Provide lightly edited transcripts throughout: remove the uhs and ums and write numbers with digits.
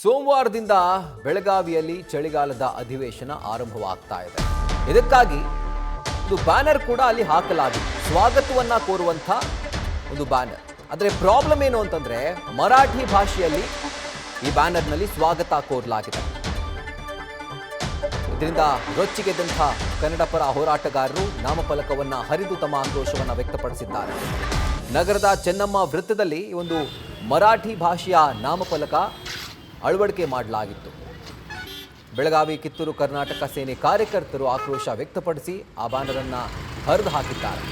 ಸೋಮವಾರದಿಂದ ಬೆಳಗಾವಿಯಲ್ಲಿ ಚಳಿಗಾಲದ ಅಧಿವೇಶನ ಆರಂಭವಾಗ್ತಾ ಇದೆ. ಇದಕ್ಕಾಗಿ ಒಂದು ಬ್ಯಾನರ್ ಕೂಡ ಅಲ್ಲಿ ಹಾಕಲಾಗಿದೆ, ಸ್ವಾಗತವನ್ನ ಕೋರುವಂತ ಒಂದು ಬ್ಯಾನರ್. ಆದರೆ ಪ್ರಾಬ್ಲಮ್ ಏನು ಅಂತಂದ್ರೆ ಮರಾಠಿ ಭಾಷೆಯಲ್ಲಿ ಈ ಬ್ಯಾನರ್ನಲ್ಲಿ ಸ್ವಾಗತ ಕೋರಲಾಗಿದೆ. ಇದರಿಂದ ರೊಚ್ಚಿಗೆದ್ದಂಥ ಕನ್ನಡ ಪರ ಹೋರಾಟಗಾರರು ನಾಮಫಲಕವನ್ನ ಹರಿದು ತಮ್ಮ ಆಕ್ರೋಶವನ್ನ ವ್ಯಕ್ತಪಡಿಸಿದ್ದಾರೆ. ನಗರದ ಚೆನ್ನಮ್ಮ ವೃತ್ತದಲ್ಲಿ ಒಂದು ಮರಾಠಿ ಭಾಷೆಯ ನಾಮಫಲಕ ಅಳವಡಿಕೆ ಮಾಡಲಾಗಿತ್ತು. ಬೆಳಗಾವಿ ಕಿತ್ತೂರು ಕರ್ನಾಟಕ ಸೇನೆ ಕಾರ್ಯಕರ್ತರು ಆಕ್ರೋಶ ವ್ಯಕ್ತಪಡಿಸಿ ಆ ಬ್ಯಾನರ್ ಅನ್ನು ಹರಿದು ಹಾಕಿದ್ದಾರೆ.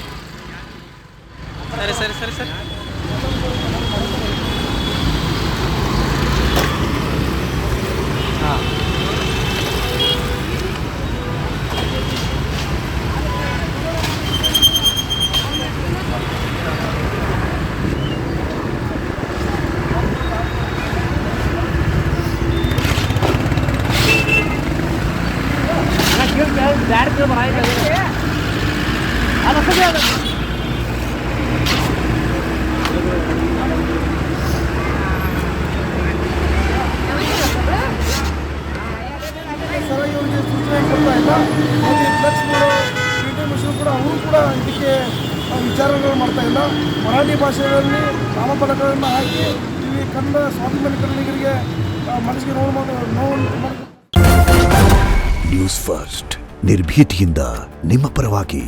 ಇವರಿಗೆ ಸೂಚನೆ ಕೊಡ್ತಾ ಇಲ್ಲ. ಫ್ಲೆಕ್ಸ್ ಮಿಷನ್ ಕೂಡ ಅವರು ಕೂಡ ಇದಕ್ಕೆ ವಿಚಾರಗಳು ಮಾಡ್ತಾ ಇಲ್ಲ. ಮರಾಠಿ ಭಾಷೆಗಳಲ್ಲಿ ನಾಮಫಲಕಗಳನ್ನು ಹಾಕಿ ಇಲ್ಲಿ ಕನ್ನಡ ಸ್ವಾಭಿಮಾನಿ ಕನ್ನಡಿಗರಿಗೆ ಮನಸ್ಸಿಗೆ ನೋವು. ನ್ಯೂಸ್ ಫಸ್ಟ್ ನಿರ್ಭೀತಿಯಿಂದ ನಿಮ್ಮ ಪರವಾಗಿ.